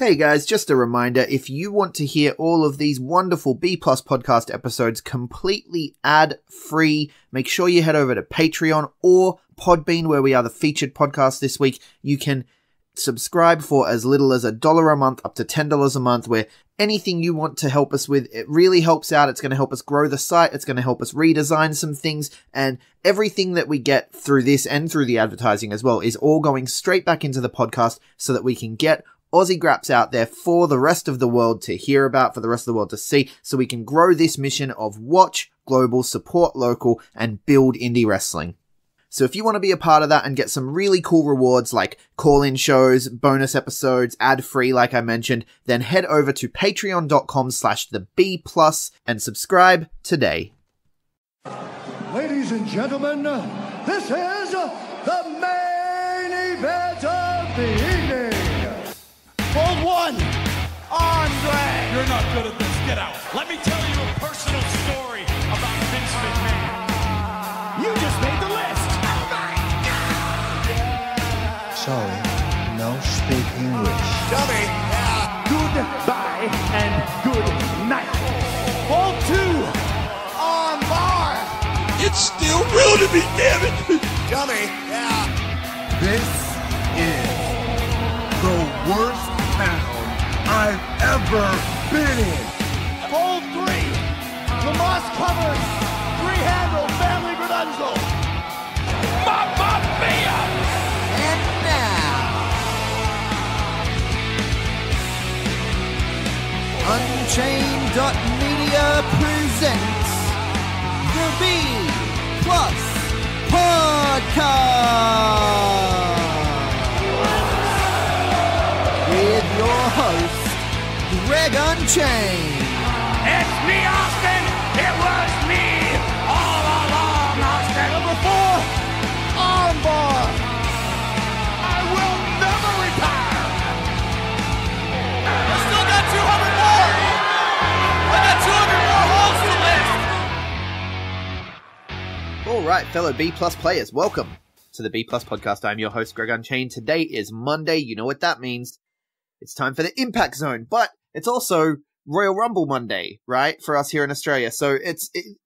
Hey guys, just a reminder, if you want to hear all of these wonderful B Plus podcast episodes completely ad-free, make sure you head over to Patreon or Podbean, where we are the featured podcast this week. You can subscribe for as little as $1 a month up to $10 a month, where anything you want to help us with, it really helps out. It's going to help us grow the site. It's going to help us redesign some things, and everything that we get through this and through the advertising as well is all going straight back into the podcast so that we can get Aussie Graps out there for the rest of the world to hear about, for the rest of the world to see, so we can grow this mission of watch global, support local, and build indie wrestling. So if you want to be a part of that and get some really cool rewards like call-in shows, bonus episodes, ad-free like I mentioned, then head over to patreon.com/thebplus and subscribe today. Ladies and gentlemen, this is the main event of the evening. Hold one, Andre! You're not good at this. Get out. Let me tell you a personal story about Vince McMahon. You just made the list! Oh my God! Sorry, no speak English. Dummy! Goodbye and good night. Hold two, on bar! It's still real to me, damn it! Dummy! This is the worst town I've ever been in. Hold three, Lamas covers, three-handle family Gradunzo. Mamma mia! And now, Unchained.media presents the B Plus Podcast with your host, Greg Unchained. It's me, Austin! It was me all along, Austin! Number 4, armbar! I will never retire! I still got 200 more! I got 200 more holes to list! Alright, fellow B Plus players, welcome to the B Plus Podcast. I'm your host, Greg Unchained. Today is Monday. You know what that means. It's time for the Impact Zone, but it's also Royal Rumble Monday, right, for us here in Australia. So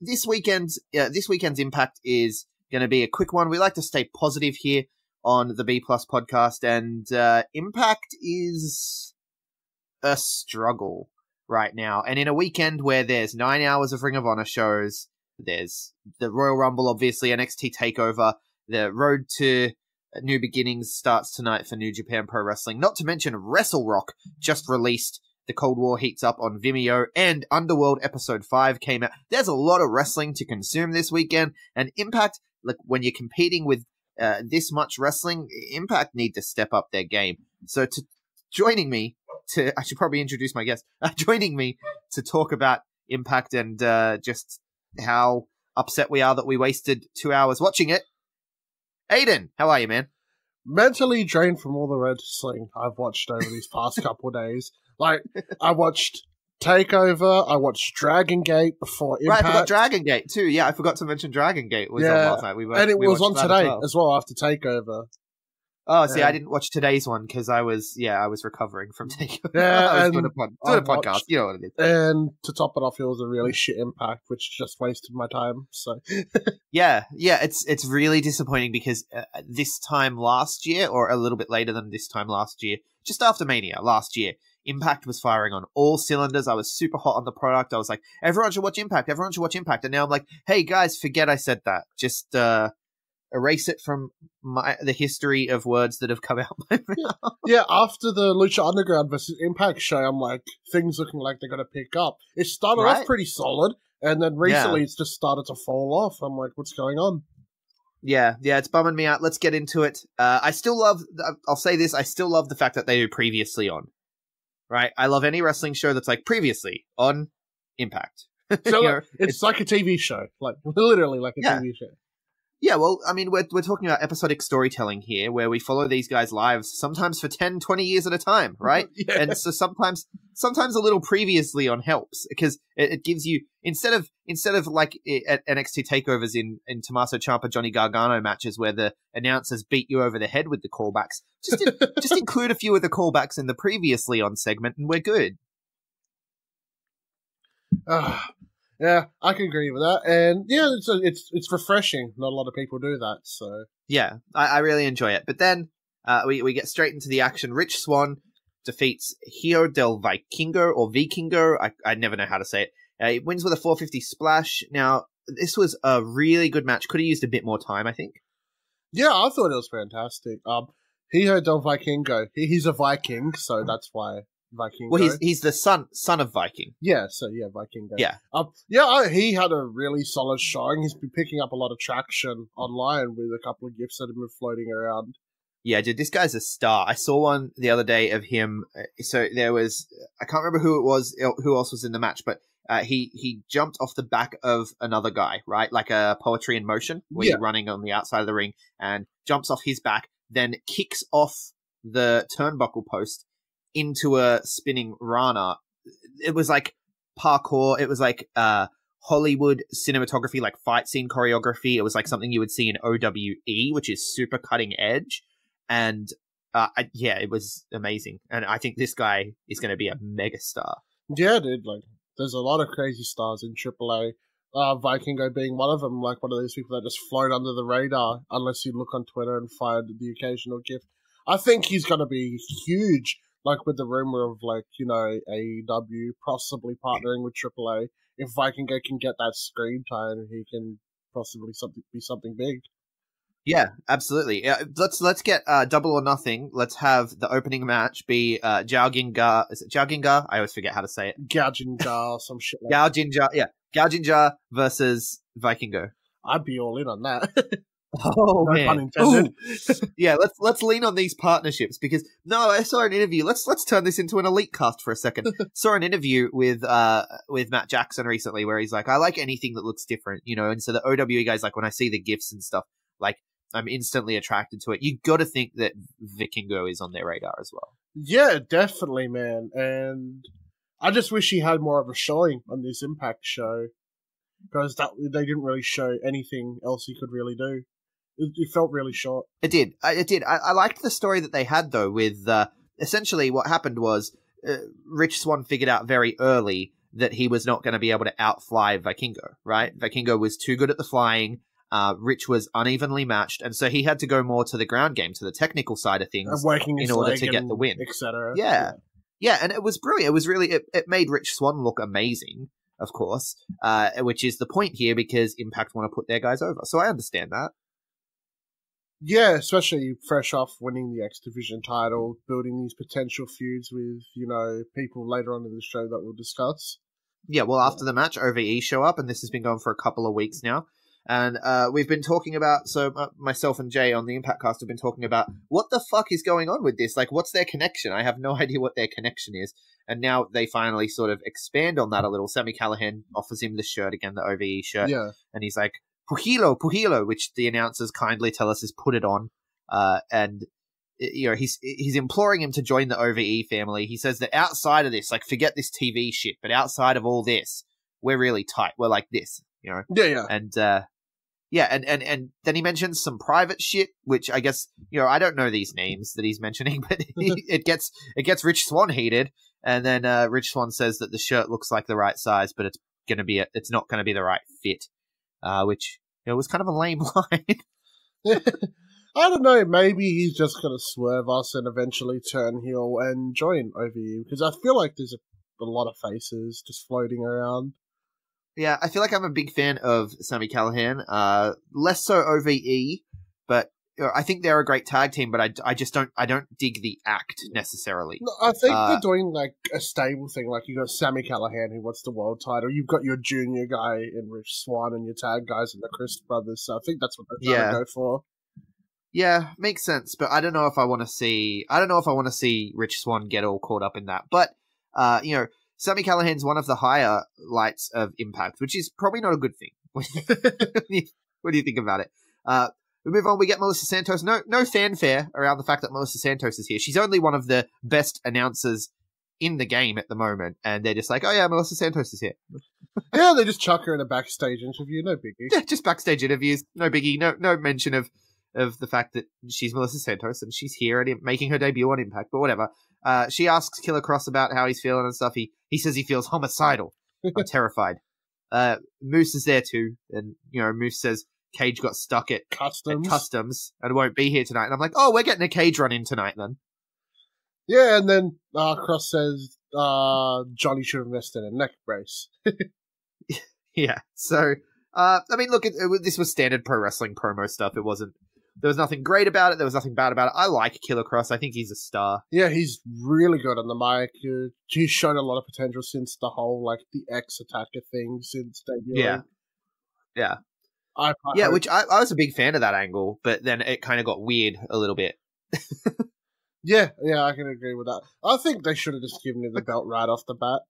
this weekend's Impact is going to be a quick one. We like to stay positive here on the B Plus Podcast, and Impact is a struggle right now. And in a weekend where there's 9 hours of Ring of Honor shows, there's the Royal Rumble, obviously, NXT TakeOver, the road to New Beginnings starts tonight for New Japan Pro Wrestling. Not to mention Wrestle Rock just released. The Cold War heats up on Vimeo, and Underworld Episode 5 came out. There's a lot of wrestling to consume this weekend, and Impact, like when you're competing with this much wrestling, Impact need to step up their game. So joining me I should probably introduce my guest, joining me to talk about Impact and just how upset we are that we wasted 2 hours watching it, Aiden, how are you, man? Mentally drained from all the wrestling I've watched over these past couple of days. Like, I watched TakeOver, I watched Dragon Gate before Impact. Right, I forgot Dragon Gate too. Yeah, I forgot to mention Dragon Gate was on last night. And it was on today as well after TakeOver. Oh, see, I didn't watch today's one because I was recovering from TakeOver. Yeah, I was and doing a podcast. You know what it is. And to top it off, it was a really shit Impact, which just wasted my time. So yeah, it's really disappointing because this time last year, or a little bit later than this time last year, just after Mania last year, Impact was firing on all cylinders. I was super hot on the product. I was like, everyone should watch Impact. Everyone should watch Impact. And now I'm like, hey guys, forget I said that. Just erase it from the history of words that have come out my mouth. Yeah, after the Lucha Underground versus Impact show, I'm like, things looking like they're going to pick up. It started off pretty solid, and then recently it's just started to fall off. I'm like, what's going on? Yeah, it's bumming me out. Let's get into it. I still love, I'll say this, I still love the fact that they do previously on. Right? I love any wrestling show that's like previously on Impact. So it's like a TV show. Like, literally like a TV show. Yeah, well, I mean, we're talking about episodic storytelling here, where we follow these guys' lives, sometimes for 10, 20 years at a time, right? Yeah. And so sometimes sometimes a little previously on helps because it gives you instead of like at NXT takeovers in Tommaso Ciampa Johnny Gargano matches where the announcers beat you over the head with the callbacks, just include a few of the callbacks in the previously on segment and we're good. Yeah, I can agree with that, and yeah, it's refreshing. Not a lot of people do that, so yeah, I really enjoy it. But then we get straight into the action. Rich Swann defeats Hijo del Vikingo or Vikingo. I never know how to say it. He wins with a 450 splash. Now, this was a really good match. Could have used a bit more time, I think. Yeah, I thought it was fantastic. Hijo del Vikingo. He's a Viking, so that's why. Vikingo. Well, he's the son of Viking. Yeah, so yeah, Vikingo. Yeah. He had a really solid showing. He's been picking up a lot of traction online with a couple of gifs that have been floating around. Yeah, dude, this guy's a star. I saw one the other day of him. So there was, I can't remember who it was, who else was in the match, but he jumped off the back of another guy, right? Like a poetry in motion, where you're running on the outside of the ring and jumps off his back, then kicks off the turnbuckle post into a spinning Rana. It was like parkour. It was like Hollywood cinematography, like fight scene choreography. It was like something you would see in OWE, which is super cutting edge. And it was amazing. And I think this guy is going to be a mega star. Yeah, dude. Like, there's a lot of crazy stars in AAA. Vikingo being one of them, like one of those people that just float under the radar unless you look on Twitter and find the occasional gift. I think he's going to be huge. Like with the rumor of AEW possibly partnering with AAA, if Vikingo can get that screen time, he can possibly be something big. Yeah, absolutely. Let's get Double or Nothing. Let's have the opening match be Zhao Ginga. Is it Zhao Ginga? I always forget how to say it. Gao Jinja, some shit like Gao Jinja. Yeah, Gao Jinja versus Vikingo. I'd be all in on that. Oh, no man. pun intended. Yeah, let's lean on these partnerships because I saw an interview. Let's turn this into an elite cast for a second. Saw an interview with Matt Jackson recently where he's like, I like anything that looks different, and so the OWE guys, like when I see the GIFs and stuff, like I'm instantly attracted to it. You got to think that Vikingo is on their radar as well. Yeah, definitely, man. And I just wish he had more of a showing on this Impact show because they didn't really show anything else he could really do. It felt really short. It did. I liked the story that they had, though, with essentially what happened was Rich Swann figured out very early that he was not going to be able to outfly Vikingo, right? Vikingo was too good at the flying. Rich was unevenly matched, and so he had to go more to the ground game, to the technical side of things in order to get the win. Etc. Yeah, and it was brilliant. It was really, it made Rich Swann look amazing, of course, which is the point here because Impact want to put their guys over. So I understand that. Yeah, especially fresh off winning the X Division title, building these potential feuds with, people later on in the show that we'll discuss. Yeah, well, after the match, OVE show up, and this has been going for a couple of weeks now. And we've been talking about, myself and Jay on the Impact Cast have been talking about what the fuck is going on with this? Like, what's their connection? I have no idea what their connection is. And now they finally sort of expand on that a little. Sami Callihan offers him the shirt again, the OVE shirt. Yeah. And he's like, Pujilo, which the announcers kindly tell us is put it on. And he's imploring him to join the OVE family. He says that outside of this, like, forget this TV shit, but outside of all this, we're really tight. We're like this, Yeah. And and then he mentions some private shit, which I guess, I don't know these names that he's mentioning, but it gets Rich Swann heated. And then Rich Swann says that the shirt looks like the right size, but it's not going to be the right fit. Which was kind of a lame line. I don't know, maybe he's just going to swerve us and eventually turn heel and join OVE, because I feel like there's a lot of faces just floating around. Yeah, I feel like I'm a big fan of Sami Callihan. Less so OVE, but I think they're a great tag team, but I don't dig the act necessarily. No, I think they're doing like a stable thing. Like you got Sami Callihan who wants the world title. You've got your junior guy in Rich Swann and your tag guys in the Chris brothers. So I think that's what they're trying to go for. Yeah, makes sense. But I don't know if I want to see Rich Swann get all caught up in that. But Sami Callihan's one of the highlights of Impact, which is probably not a good thing. What do you think about it? We move on. We get Melissa Santos. No fanfare around the fact that Melissa Santos is here. She's only one of the best announcers in the game at the moment, and they're just like, oh yeah, Melissa Santos is here. Yeah, they just chuck her in a backstage interview. No biggie. Yeah, just backstage interviews, no biggie, no mention of the fact that she's Melissa Santos and she's here and making her debut on Impact, but whatever. She asks Killer Cross about how he's feeling and stuff. He says he feels homicidal. I'm terrified. Moose is there too, and Moose says Cage got stuck at customs and won't be here tonight. And I'm like, oh, we're getting a Cage run in tonight then. Yeah, and then Cross says Johnny should have missed in a neck brace. Yeah. So, I mean, look, this was standard pro wrestling promo stuff. There was nothing great about it. There was nothing bad about it. I like Killer Cross. I think he's a star. Yeah, he's really good on the mic. He's shown a lot of potential since the whole, the ex-attacker thing since debuting. Yeah. Which I was a big fan of that angle, but then it kind of got weird a little bit. Yeah, I can agree with that. I think they should have just given him the belt right off the bat.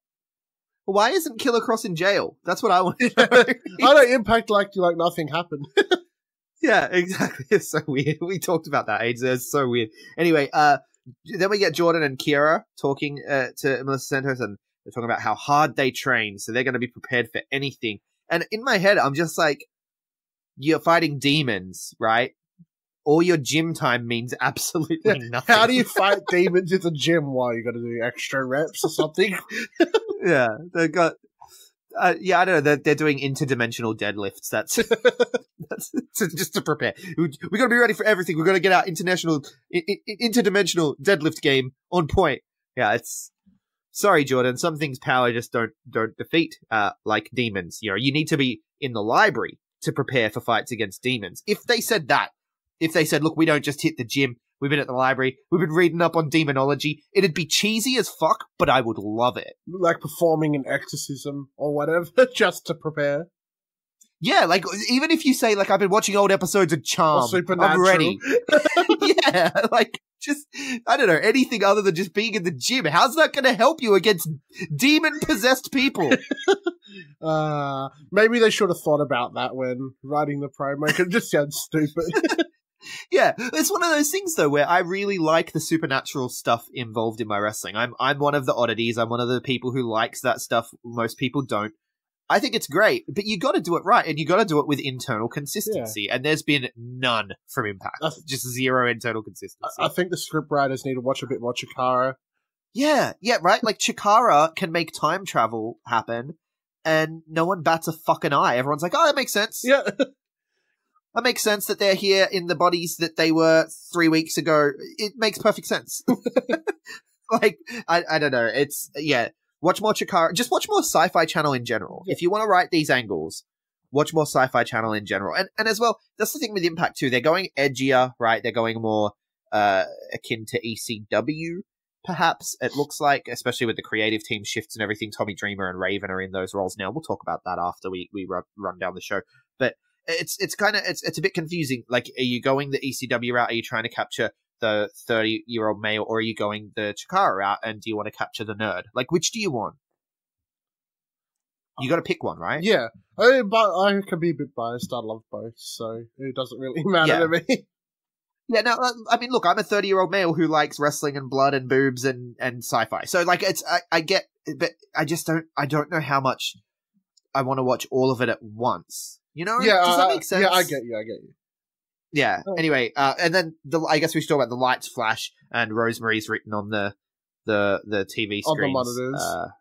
Why isn't Killer Cross in jail? That's what I want to know. I don't Impact like nothing happened. Yeah, exactly. It's so weird. We talked about that ages. It's so weird. Anyway, then we get Jordan and Kiera talking to Melissa Santos, and they're talking about how hard they train, so they're going to be prepared for anything. And in my head, I'm just like, you're fighting demons, right? All your gym time means absolutely nothing. How do you fight demons in the gym while you got to do extra reps or something? Yeah, they've got. I don't know. They're doing interdimensional deadlifts. That's just to prepare. We got to be ready for everything. We're going to get our interdimensional deadlift game on point. Yeah, it's. Sorry, Jordan. Some things power just don't defeat. Like demons. You need to be in the library to prepare for fights against demons. If they said, look, we don't just hit the gym. We've been at the library. We've been reading up on demonology. It'd be cheesy as fuck, but I would love it. Like performing an exorcism or whatever, just to prepare. Yeah, even if you say, I've been watching old episodes of Charm, I'm ready. Yeah, just, I don't know, anything other than just being in the gym. How's that going to help you against demon-possessed people? Maybe they should have thought about that when writing the promo. It just sounds stupid. Yeah, it's one of those things, though, where I really like the supernatural stuff involved in my wrestling. I'm one of the oddities. I'm one of the people who likes that stuff. Most people don't. I think it's great, but you got to do it right, and you got to do it with internal consistency. Yeah. And there's been none from Impact. Just zero internal consistency. I think the scriptwriters need to watch a bit more Chikara. Yeah, right? Chikara can make time travel happen, and no one bats a fucking eye. Everyone's like, oh, that makes sense. Yeah. That makes sense that they're here in the bodies that they were 3 weeks ago. It makes perfect sense. I don't know. It's, watch more Chikara. Just watch more Sci-Fi Channel in general. Yeah. If you want to write these angles, watch more Sci-Fi Channel in general. And as well, that's the thing with Impact too. They're going edgier, right? They're going more akin to ECW, perhaps, it looks like, especially with the creative team shifts and everything. Tommy Dreamer and Raven are in those roles now. We'll talk about that after we run down the show. But it's a bit confusing. Are you going the ECW route? Are you trying to capture the 30-year-old male, or are you going the Chikara route? And do you want to capture the nerd? Which do you want? You got to pick one, right? Yeah, but I can be a bit biased. I love both, so it doesn't really matter to me. Yeah, no, I mean, look, I'm a 30-year-old male who likes wrestling and blood and boobs and sci-fi. So, I get, but I don't know how much I want to watch all of it at once. Yeah, does that make sense? Yeah, I get you. Yeah. Oh. Anyway, and then I guess we should talk about the lights flash and Rosemary's written on the TV screens. On the monitors.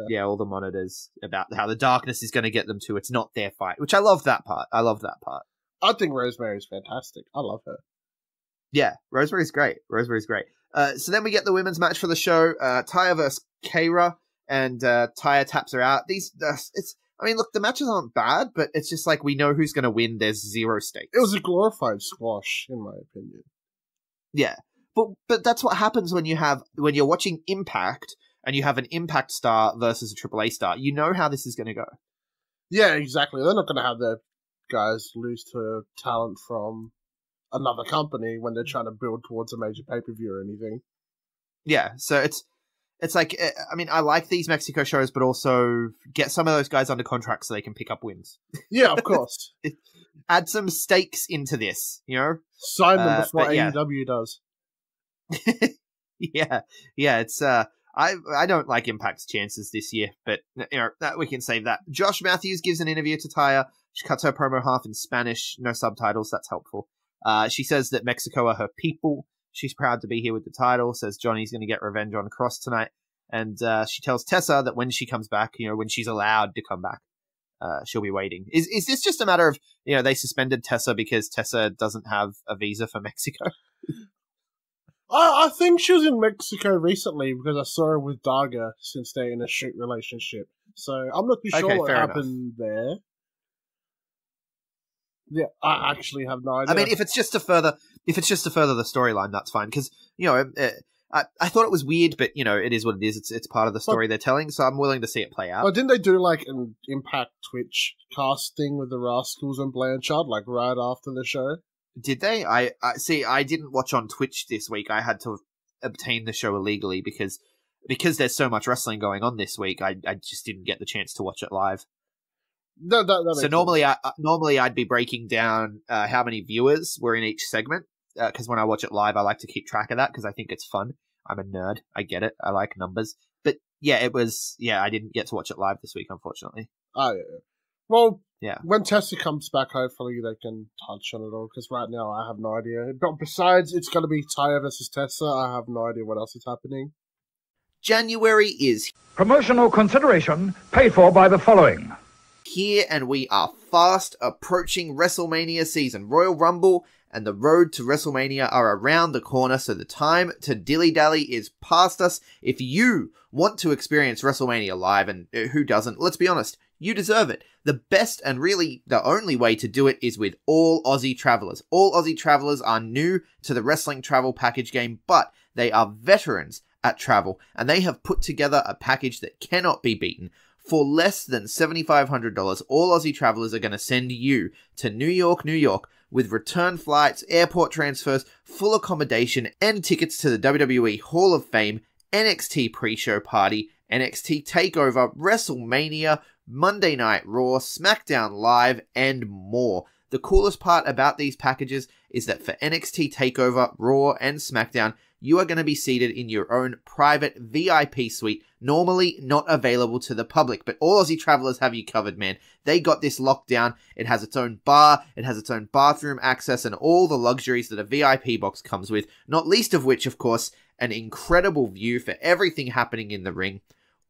Yeah, all the monitors about how the darkness is going to get them to. It's not their fight, which I love that part. I think Rosemary's fantastic. I love her. Yeah, Rosemary's great. So then we get the women's match for the show. Taya versus Keira, and Taya taps her out. Look, the matches aren't bad, but it's just we know who's going to win. There's zero stakes. It was a glorified squash, in my opinion. Yeah, but that's what happens when you're watching Impact and you have an Impact star versus a AAA star. You know how this is going to go. Yeah, exactly. They're not going to have their guys lose to talent from another company when they're trying to build towards a major pay-per-view or anything. Yeah, so it's I like these Mexico shows, but also get some of those guys under contract so they can pick up wins. Yeah, of course. Add some stakes into this, Sign them before AEW does. Yeah, it's, I I don't like Impact's chances this year, but that we can save that. Josh Matthews gives an interview to Taya. She cuts her promo half in Spanish, no subtitles. That's helpful. She says that Mexico are her people. She's proud to be here with the title. Says Johnny's going to get revenge on Cross tonight, and she tells Tessa that when she comes back, when she's allowed to come back, she'll be waiting. Is this just a matter of they suspended Tessa because Tessa doesn't have a visa for Mexico? I think she was in Mexico recently because I saw her with Daga since they're in a shoot relationship. So I'm not too sure what happened there. Yeah, I actually have no idea. I mean, if it's just to further the storyline, that's fine. Because I thought it was weird, but it is what it is. It's part of the story they're telling, so I'm willing to see it play out. But didn't they do like an Impact Twitch cast thing with the Rascals and Blanchard, like right after the show? Did they? I see. I didn't watch on Twitch this week. I had to obtain the show illegally because there's so much wrestling going on this week. I just didn't get the chance to watch it live. No, so normally I'd be breaking down how many viewers were in each segment because when I watch it live, I like to keep track of that because I think it's fun. I'm a nerd. I get it. I like numbers. But yeah, I didn't get to watch it live this week, unfortunately. Oh yeah. Well, yeah. When Tessa comes back, hopefully they can touch on it all because right now I have no idea. But besides, it's going to be Taya versus Tessa. I have no idea what else is happening. January is promotional consideration paid for by the following. Here, and we are fast approaching WrestleMania season. Royal Rumble and the road to WrestleMania are around the corner, so the time to dilly-dally is past us. If you want to experience WrestleMania live, and who doesn't, let's be honest, you deserve it. The best and really the only way to do it is with All Aussie Travelers. All Aussie Travelers are new to the wrestling travel package game, but they are veterans at travel, and they have put together a package that cannot be beaten. For less than $7,500, All Aussie Travelers are going to send you to New York, New York, with return flights, airport transfers, full accommodation, and tickets to the WWE Hall of Fame, NXT pre-show party, NXT TakeOver, WrestleMania, Monday Night Raw, SmackDown Live, and more. The coolest part about these packages is that for NXT TakeOver, Raw, and SmackDown, you are going to be seated in your own private VIP suite, normally not available to the public, but All Aussie Travelers have you covered, man. They got this locked down. It has its own bar, it has its own bathroom access, and all the luxuries that a VIP box comes with, not least of which, of course, an incredible view for everything happening in the ring.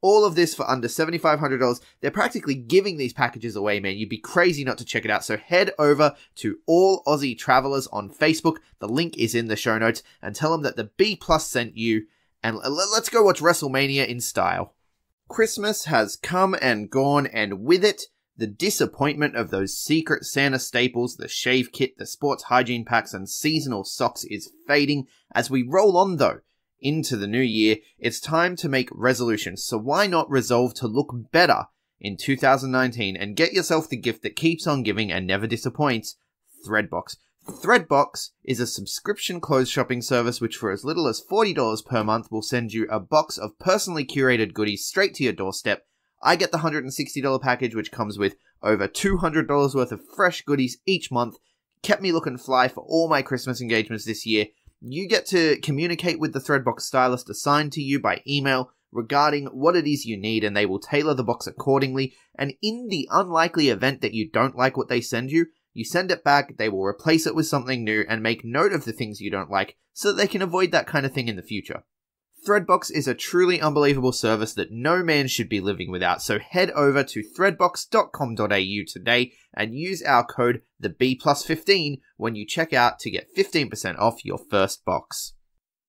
All of this for under $7,500. They're practically giving these packages away, man. You'd be crazy not to check it out. So head over to All Aussie Travelers on Facebook. The link is in the show notes. And tell them that the B Plus sent you. And let's go watch WrestleMania in style. Christmas has come and gone, and with it, the disappointment of those Secret Santa staples, the shave kit, the sports hygiene packs, and seasonal socks is fading. As we roll on, though, into the new year, it's time to make resolutions, so why not resolve to look better in 2019 and get yourself the gift that keeps on giving and never disappoints, Threadbox. Threadbox is a subscription clothes shopping service which for as little as $40 per month will send you a box of personally curated goodies straight to your doorstep. I get the $160 package which comes with over $200 worth of fresh goodies each month, kept me looking fly for all my Christmas engagements this year. You get to communicate with the Threadbox stylist assigned to you by email regarding what it is you need, and they will tailor the box accordingly. And in the unlikely event that you don't like what they send you, you send it back, they will replace it with something new and make note of the things you don't like so that they can avoid that kind of thing in the future. Threadbox is a truly unbelievable service that no man should be living without, so head over to threadbox.com.au today and use our code TheB+15 when you check out to get 15% off your first box.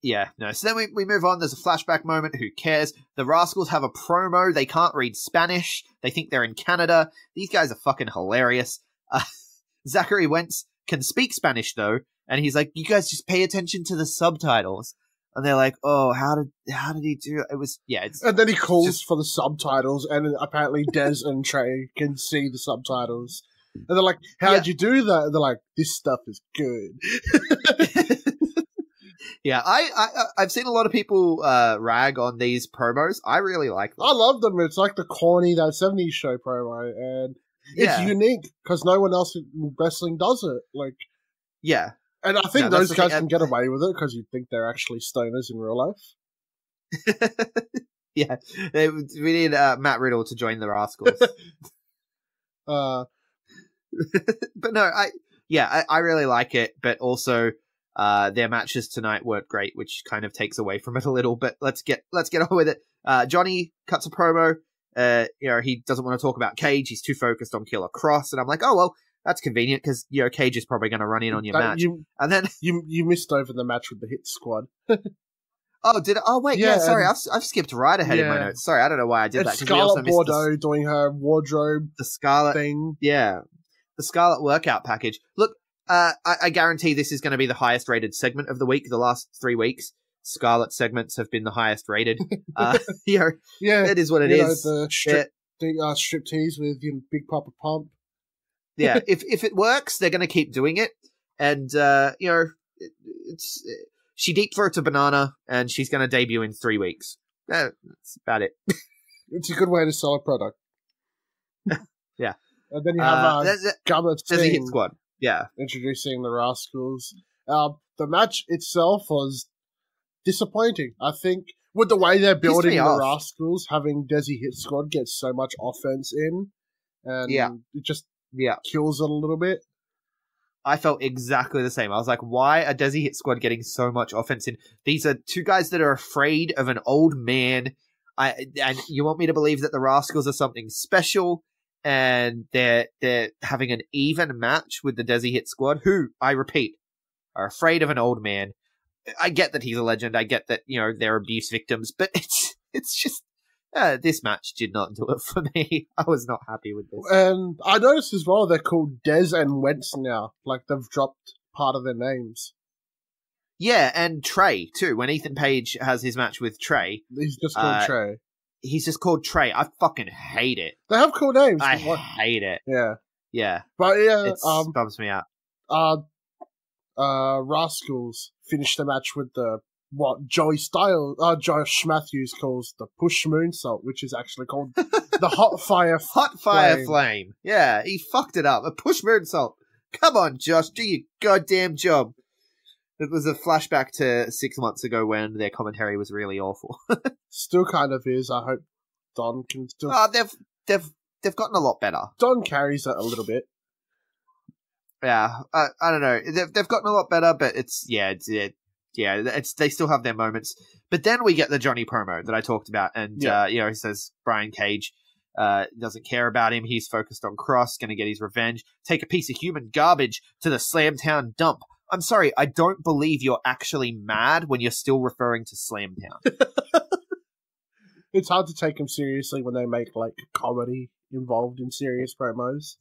Yeah, no, so then we move on. There's a flashback moment. Who cares? The Rascals have a promo. They can't read Spanish. They think they're in Canada. These guys are fucking hilarious. Zachary Wentz can speak Spanish, though, and he's like, you guys just pay attention to the subtitles. And they're like, oh, how did he do it? It was, yeah. And then he calls for the subtitles, and apparently Des and Trey can see the subtitles. And they're like, how'd you do that? And they're like, this stuff is good. Yeah, I've seen a lot of people rag on these promos. I really like them. I love them. It's like the corny, that 70s show promo, and it's unique, because no one else in wrestling does it. Like, yeah. And I think those guys can get away with it because you'd think they're actually stoners in real life. Yeah, we need Matt Riddle to join the Rascals. Uh, But no, I really like it. But also, their matches tonight weren't great, which kind of takes away from it a little. But let's get on with it. Johnny cuts a promo. He doesn't want to talk about Cage. He's too focused on Killer Cross, and I'm like, oh well, that's convenient because Cage is probably going to run in on your match. And then you missed over the match with the Hit Squad. oh, did I? Oh wait, yeah. Sorry, and- I've skipped right ahead in my Yeah. notes. Sorry, I don't know why I did that. It's 'cause we also Scarlett missed Bordeaux doing her wardrobe the Scarlet thing. Yeah, the Scarlet workout package. Look, I guarantee this is going to be the highest rated segment of the week. The last 3 weeks, Scarlet segments have been the highest rated. Yeah, it is what it is. The strip tease with Big Papa Pump. Yeah, if it works, they're going to keep doing it. And it's she deep throats a banana, and she's going to debut in 3 weeks. That's about it. It's a good way to sell a product. Yeah. And then you have Gummet There's a Hit Singh Squad. Yeah. introducing the Rascals. The match itself was disappointing. I think with the way they're building me the off. Rascals, having Desi Hit Squad get so much offense in, and it just kills it a little bit. I felt exactly the same. I was like, why are Desi Hit Squad getting so much offense in? These are two guys that are afraid of an old man. And you want me to believe that the Rascals are something special, and they're having an even match with the Desi Hit Squad, who, I repeat, are afraid of an old man. I get that he's a legend. I get that, they're abuse victims, but it's just this match did not do it for me. I was not happy with this. And I noticed as well they're called Des and Wentz now. Like they've dropped part of their names. Yeah, and Trey, too. When Ethan Page has his match with Trey, He's just called Trey. He's just called Trey. I fucking hate it. They have cool names. I hate it. Yeah. Yeah. But yeah, It bums me out. Rascals finished the match with Josh Matthews calls the push moonsault, which is actually called the hot fire flame. Yeah, he fucked it up. A push moonsault. Come on, Josh, do your goddamn job. It was a flashback to 6 months ago when their commentary was really awful. Still kind of is. I hope Don can still. They've gotten a lot better. Don carries it a little bit. Yeah, I don't know. They've gotten a lot better, but they still have their moments. But then we get the Johnny promo that I talked about, and he says Brian Cage doesn't care about him. He's focused on Cross, going to get his revenge. Take a piece of human garbage to the Slamtown dump. I'm sorry, I don't believe you're actually mad when you're still referring to Slamtown. It's hard to take them seriously when they make like comedy involved in serious promos.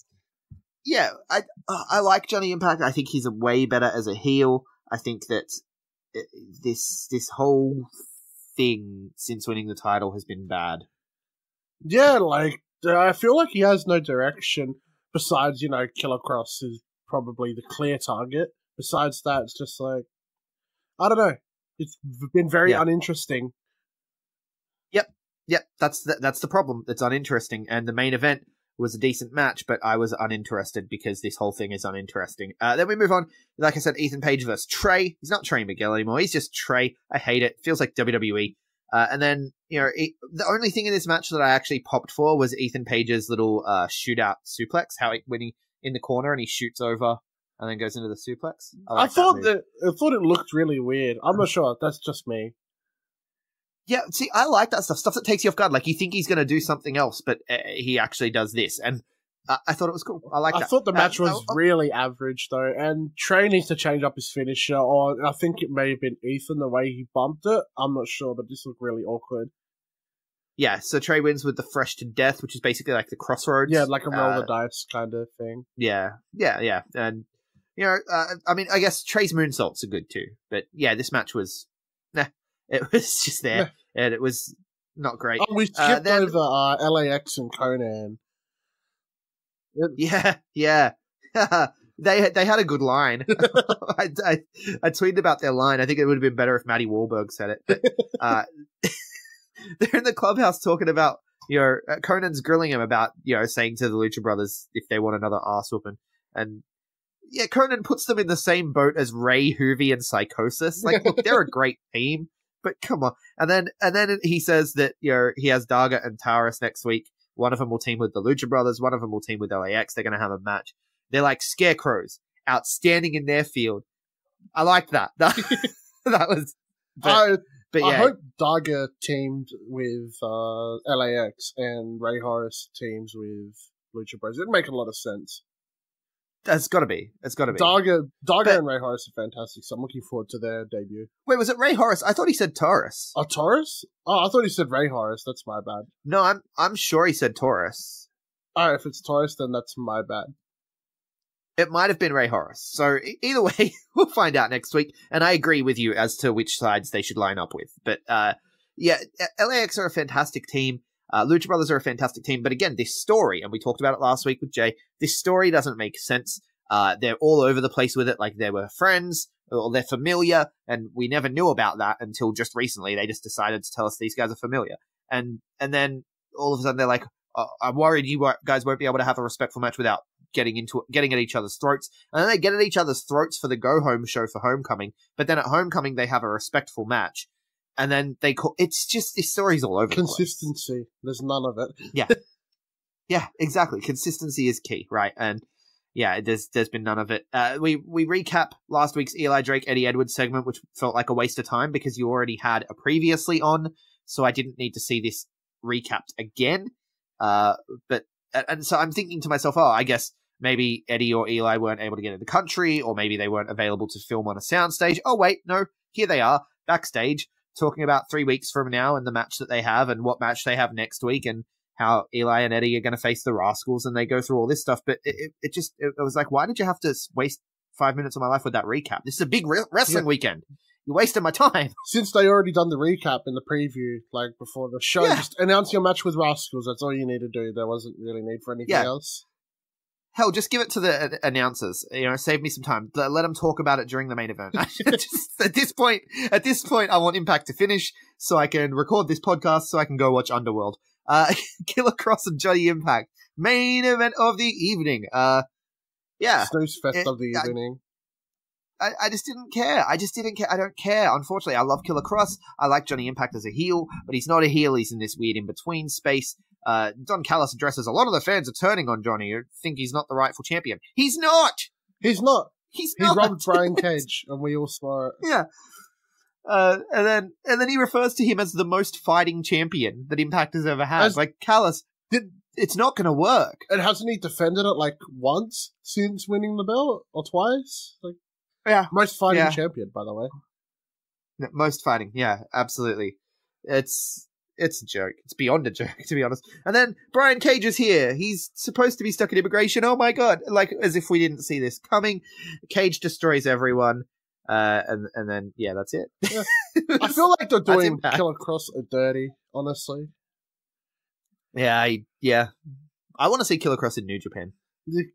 Yeah, I like Johnny Impact. I think he's way better as a heel. I think that this whole thing since winning the title has been bad. Yeah, like I feel like he has no direction besides, Killer Cross is probably the clear target. Besides that, it's just like, I don't know. It's been very uninteresting. Yep, that's the problem. It's uninteresting, and the main event was a decent match, but I was uninterested because this whole thing is uninteresting. Then we move on. Like I said, Ethan Page versus Trey. He's not Trey Miguel anymore. He's just Trey. I hate it. Feels like WWE. And then, the only thing in this match that I actually popped for was Ethan Page's little shootout suplex. When he in the corner and he shoots over and then goes into the suplex. I thought it looked really weird. I'm not sure. That's just me. Yeah, see, I like that stuff that takes you off guard. Like, you think he's going to do something else, but he actually does this. And I thought it was cool. I thought the match was really average, though. And Trey needs to change up his finisher, or I think it may have been Ethan, the way he bumped it. I'm not sure, but this looked really awkward. Yeah, so Trey wins with the Fresh to Death, which is basically like the Crossroads. Yeah, like a roll the dice kind of thing. Yeah. And, I mean, I guess Trey's moonsaults are good, too. But, yeah, this match was... It was just there, and it was not great. Oh, we skipped over LAX and Conan. Yeah. They had a good line. I tweeted about their line. I think it would have been better if Matty Wahlberg said it. But, they're in the clubhouse talking about, Conan's grilling him about, saying to the Lucha Brothers if they want another arse whooping. And, yeah, Conan puts them in the same boat as Ray, Hoovy, and Psychosis. Like, look, they're a great team. But come on. And then he says that, you know, he has Daga and Taurus next week. One of them will team with the Lucha Brothers. One of them will team with LAX. They're going to have a match. They're like scarecrows, outstanding in their field. I like that. That was... But yeah. I hope Daga teamed with LAX and Ray Horace teams with Lucha Bros. It'd make a lot of sense. It's got to be. Daga and Ray Horace are fantastic, so I'm looking forward to their debut. Wait, was it Ray Horace? I thought he said Taurus. Oh, Taurus? Oh, I thought he said Ray Horace. That's my bad. No, I'm sure he said Taurus. Alright, if it's Taurus, then that's my bad. It might have been Ray Horace. So either way, we'll find out next week. And I agree with you as to which sides they should line up with. But yeah, LAX are a fantastic team. Lucha Brothers are a fantastic team. But again, this story, and we talked about it last week with Jay, this story doesn't make sense. They're all over the place with it. Like they were friends or they're familiar. And we never knew about that until just recently. They just decided to tell us these guys are familiar. And then all of a sudden they're like, I'm worried you guys won't be able to have a respectful match without getting at each other's throats. And then they get at each other's throats for the go home show for Homecoming. But then at Homecoming, they have a respectful match. And then they call, it's just, this story's all over the place. Consistency. There's none of it. Yeah. Yeah, exactly. Consistency is key, right? And yeah, there's been none of it. We recap last week's Eli Drake, Eddie Edwards segment, which felt like a waste of time because you already had a previously on. So I didn't need to see this recapped again. And so I'm thinking to myself, I guess maybe Eddie or Eli weren't able to get in the country, or maybe they weren't available to film on a soundstage. Oh, wait, no, here they are, backstage, talking about 3 weeks from now and the match that they have and what match they have next week and how Eli and Eddie are going to face the Rascals, and they go through all this stuff. But it was like, why did you have to waste 5 minutes of my life with that recap? This is a big wrestling weekend. You're wasting my time. Since they already done the recap in the preview, like before the show, just announce your match with Rascals. That's all you need to do. There wasn't really need for anything else. Hell, just give it to the announcers. You know, save me some time. Let them talk about it during the main event. At this point, I want Impact to finish so I can record this podcast so I can go watch Underworld. Killer Cross and Johnny Impact, main event of the evening. Snooze fest of the evening. I just didn't care. I don't care. Unfortunately, I love Killer Cross. I like Johnny Impact as a heel, but he's not a heel. He's in this weird in-between space. Don Callis addresses a lot of the fans are turning on Johnny who think he's not the rightful champion. He's not! He's not. He's robbed Brian Cage, and we all saw it. Yeah. And then he refers to him as the most fighting champion that Impact has ever had. Like, Callis, it's not going to work. And hasn't he defended it, like, once since winning the belt? Or twice? Like, yeah. Most fighting champion, by the way. Most fighting, yeah, absolutely. It's a joke. It's beyond a joke, to be honest. And then Brian Cage is here. He's supposed to be stuck in immigration. Oh my god. Like, as if we didn't see this coming. Cage destroys everyone. And then, yeah, that's it. Yeah. I feel like they're doing Killer Cross dirty, honestly. Yeah. I want to see Killer Cross in New Japan.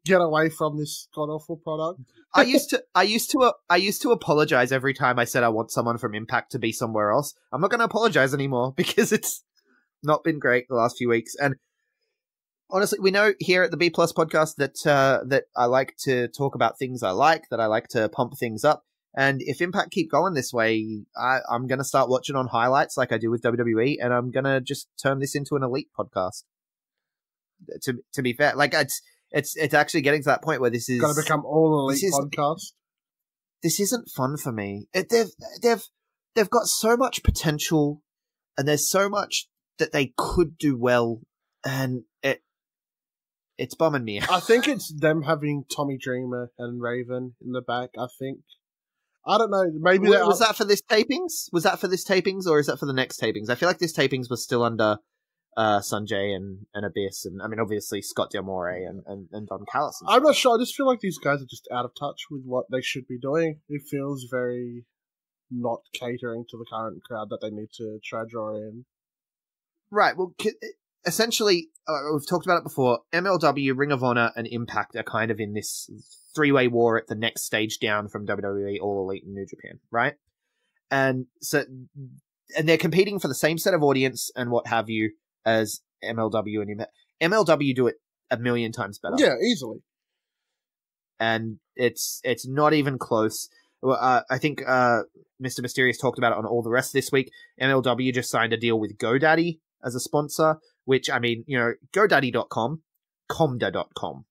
Get away from this god-awful product. I used to apologize every time I said I want someone from Impact to be somewhere else. I'm not going to apologize anymore because it's not been great the last few weeks. And honestly, we know here at the B Plus podcast that I like to talk about things I like, that I like to pump things up. And if Impact keep going this way, I'm going to start watching on highlights like I do with WWE, and I'm going to just turn this into an elite podcast. To be fair, like it's actually getting to that point where this is going to become all elite podcast. This isn't fun for me. They've got so much potential, and there's so much that they could do well, and it's bumming me out. I think it's them having Tommy Dreamer and Raven in the back. I don't know. Maybe was that for this tapings? Was that for this tapings, or is that for the next tapings? I feel like this tapings was still under Sanjay and Abyss, and I mean obviously Scott D'Amore and Don Callis. I'm not sure. I just feel like these guys are just out of touch with what they should be doing. It feels very not catering to the current crowd that they need to try draw in. Right. Well, essentially, we've talked about it before. MLW, Ring of Honor, and Impact are kind of in this three-way war at the next stage down from WWE, All Elite, and New Japan, right? And they're competing for the same set of audience and what have you as MLW and Impact. MLW do it a million times better. Yeah, easily. And it's not even close. I think Mr. Mysterious talked about it on All the Rest this week. MLW just signed a deal with GoDaddy as a sponsor, which, I mean, you know, GoDaddy.com, Comda.com,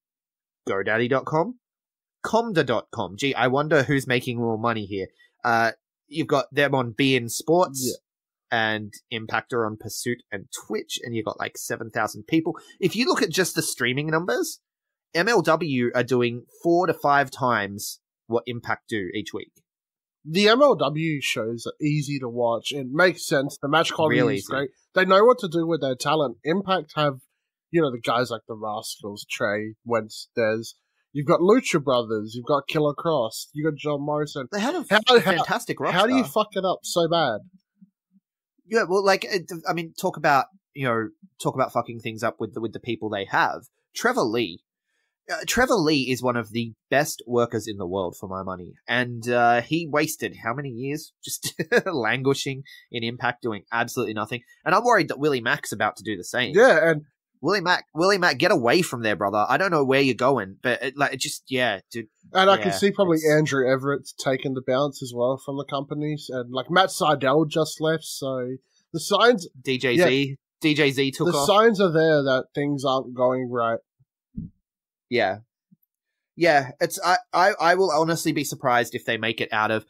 GoDaddy.com, Comda.com. Gee, I wonder who's making more money here. You've got them on beIN Sports and Impactor on Pursuit and Twitch, and you've got like 7,000 people. If you look at just the streaming numbers, MLW are doing 4 to 5 times what Impact do each week. The MLW shows are easy to watch. It makes sense. The match quality Really is great. They know what to do with their talent. Impact have, you know, the guys like the Rascals, Trey, Wentz, Dez. You've got Lucha Brothers. You've got Killer Cross. You've got John Morrison. They have a fantastic roster. How do you fuck it up so bad? Yeah, well, like, I mean, talk about fucking things up with the people they have. Trevor Lee is one of the best workers in the world for my money. And he wasted how many years just languishing in Impact doing absolutely nothing. And I'm worried that Willie Mack's about to do the same. Yeah, and Willie Mack, get away from there, brother. I don't know where you're going, but dude. And I can see probably Andrew Everett's taken the bounce as well from the companies. And like Matt Sydal just left, so the signs... DJZ took off. The signs are there that things aren't going right. Yeah. It's I will honestly be surprised if they make it out of.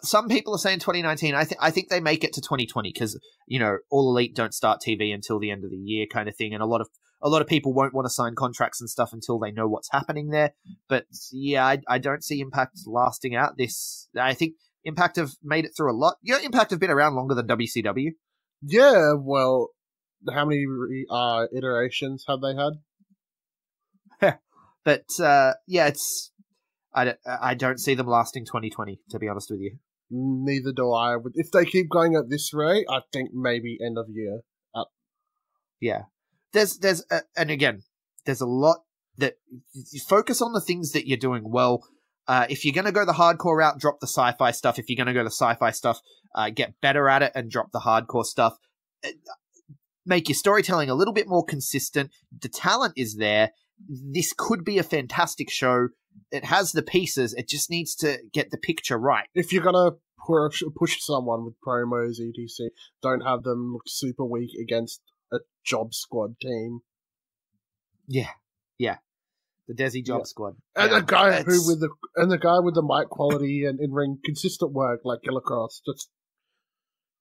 Some people are saying 2019. I think they make it to 2020 because, you know, All Elite don't start TV until the end of the year, kind of thing, and a lot of people won't want to sign contracts and stuff until they know what's happening there. But yeah, I don't see Impact lasting out this. I think Impact have made it through a lot. You know, Impact have been around longer than WCW. Yeah, well, how many iterations have they had? But it's I don't see them lasting 2020, to be honest with you. Neither do I. If they keep going at this rate, I think maybe end of year. Yeah, there's a lot that you focus on the things that you're doing well. If you're gonna go the hardcore route, drop the sci-fi stuff. If you're gonna go the sci-fi stuff, get better at it and drop the hardcore stuff. Make your storytelling a little bit more consistent. The talent is there. This could be a fantastic show. It has the pieces. It just needs to get the picture right. If you're going to push someone with promos, etc., don't have them look super weak against a job squad team. Yeah. The Desi job squad. And the guy with the mic quality and in-ring consistent work like Killer Cross.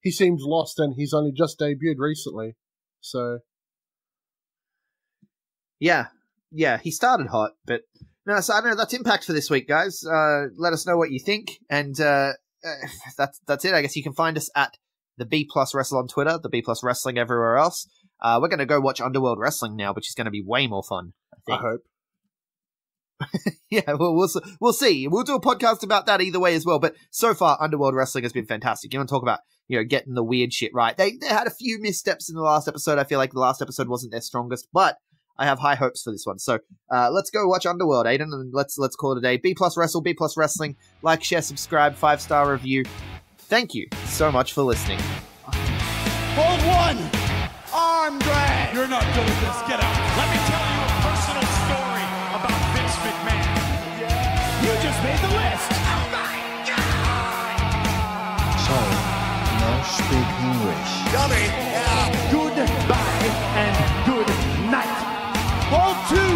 He seems lost and he's only just debuted recently. So... Yeah, he started hot, but no. So I don't know. That's Impact for this week, guys. Let us know what you think, and that's it. I guess you can find us at the B Plus Wrestle on Twitter, the B Plus Wrestling everywhere else. We're going to go watch Underworld Wrestling now, which is going to be way more fun. I hope. Yeah, well, we'll see. We'll do a podcast about that either way as well. But so far, Underworld Wrestling has been fantastic. You want to talk about, you know, getting the weird shit right? They had a few missteps in the last episode. I feel like the last episode wasn't their strongest, but I have high hopes for this one. So let's go watch Underworld, Aiden, and let's call it a day. B Plus Wrestle, B Plus Wrestling. Like, share, subscribe, 5-star review. Thank you so much for listening. Hold one. Arm drag. You're not good at this. Get out. Let me tell you a personal story about Vince McMahon. You just made the list. Oh my God. So, no speak English. Dummy. Goodbye and good night. Hold two.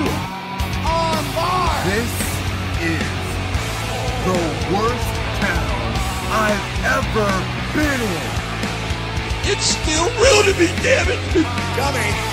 Arm bar. This is the worst town I've ever been in. It's still real to me, damn it. Dummy.